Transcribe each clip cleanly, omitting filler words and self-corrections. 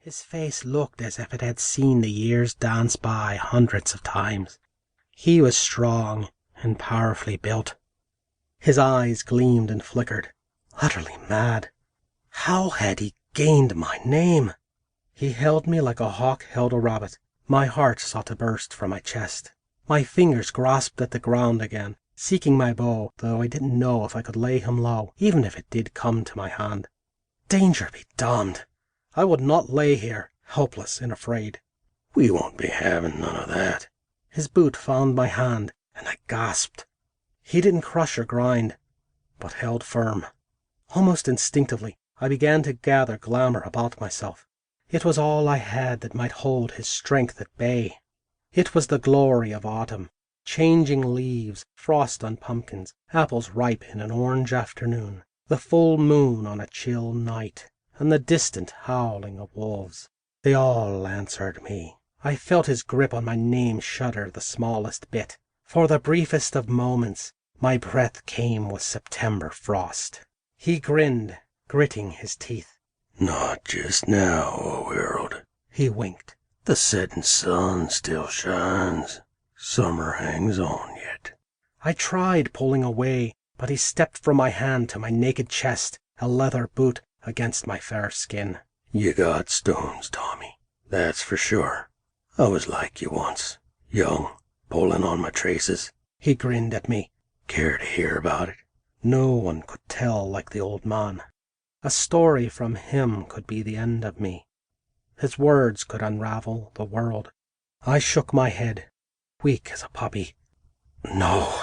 His face looked as if it had seen the years dance by hundreds of times. He was strong and powerfully built. His eyes gleamed and flickered, utterly mad. How had he gained my name? He held me like a hawk held a rabbit. My heart sought to burst from my chest. My fingers grasped at the ground again, seeking my bow, though I didn't know if I could lay him low, even if it did come to my hand. Danger be damned! I would not lay here, helpless and afraid. We won't be having none of that. His boot found my hand, and I gasped. He didn't crush or grind, but held firm. Almost instinctively, I began to gather glamour about myself. It was all I had that might hold his strength at bay. It was the glory of autumn, changing leaves, frost on pumpkins, apples ripe in an orange afternoon, the full moon on a chill night, and the distant howling of wolves. They all answered me. I felt his grip on my name shudder the smallest bit. For the briefest of moments, my breath came with September frost. He grinned, gritting his teeth. Not just now, O Herald. He winked. The setting sun still shines. Summer hangs on yet. I tried pulling away, but he stepped from my hand to my naked chest, a leather boot against my fair skin. You got stones, Tommy, that's for sure. I was like you once, young, pulling on my traces. He grinned at me. Care to hear about it? No one could tell like the old man. A story from him could be the end of me. His words could unravel the world. I shook my head, weak as a puppy. No.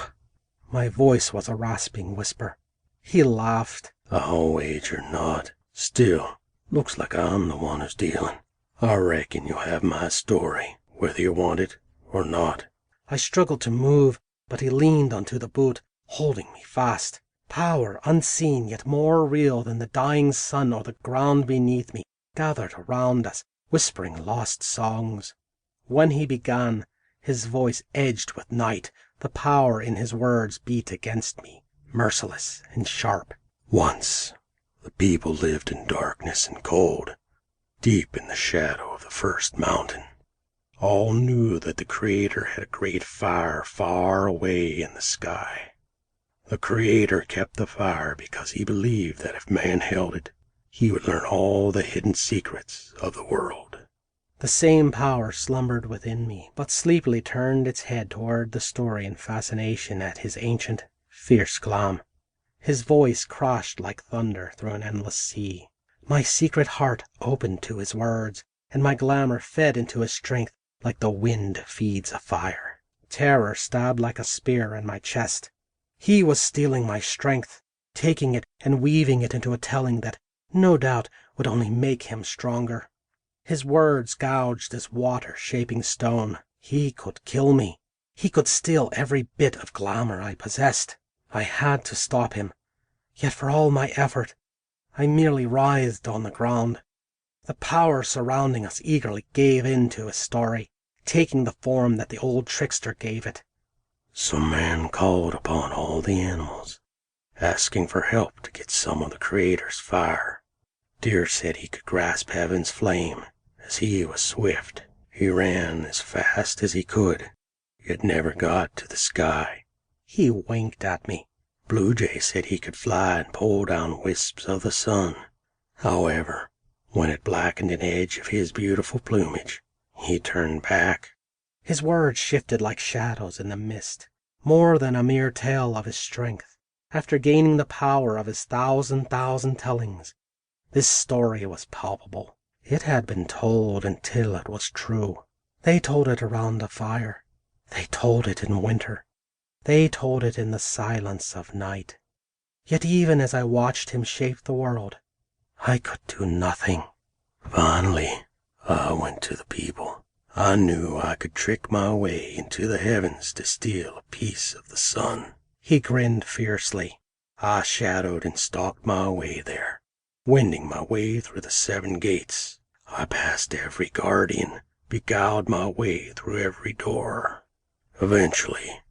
My voice was a rasping whisper. He laughed. I'll wager not. Still, looks like I'm the one who's dealing. I reckon you'll have my story, whether you want it or not. I struggled to move, but he leaned onto the boot, holding me fast. Power unseen, yet more real than the dying sun or the ground beneath me, gathered around us, whispering lost songs. When he began, his voice edged with night. The power in his words beat against me, merciless and sharp. Once, the people lived in darkness and cold, deep in the shadow of the first mountain. All knew that the Creator had a great fire far away in the sky. The Creator kept the fire because he believed that if man held it, he would learn all the hidden secrets of the world. The same power slumbered within me, but sleepily turned its head toward the story in fascination at his ancient, fierce glam. His voice crashed like thunder through an endless sea. My secret heart opened to his words, and my glamour fed into his strength like the wind feeds a fire. Terror stabbed like a spear in my chest. He was stealing my strength, taking it and weaving it into a telling that, no doubt, would only make him stronger. His words gouged as water shaping stone. He could kill me. He could steal every bit of glamour I possessed. I had to stop him. Yet for all my effort, I merely writhed on the ground. The power surrounding us eagerly gave in to his story, taking the form that the old trickster gave it. Some man called upon all the animals, asking for help to get some of the Creator's fire. Deer said he could grasp heaven's flame, as he was swift. He ran as fast as he could, yet never got to the sky. He winked at me. Blue Jay said he could fly and pull down wisps of the sun. However, when it blackened an edge of his beautiful plumage, he turned back. His words shifted like shadows in the mist, more than a mere tale of his strength. After gaining the power of his thousand tellings, this story was palpable. It had been told until it was true. They told it around a fire. They told it in winter. They told it in the silence of night. Yet even as I watched him shape the world, I could do nothing. Finally, I went to the people. I knew I could trick my way into the heavens to steal a piece of the sun. He grinned fiercely. I shadowed and stalked my way there, wending my way through the 7 gates. I passed every guardian, beguiled my way through every door. Eventually,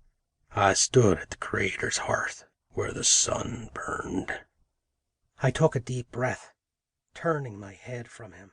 I stood at the Creator's hearth where the sun burned. I took a deep breath, turning my head from him.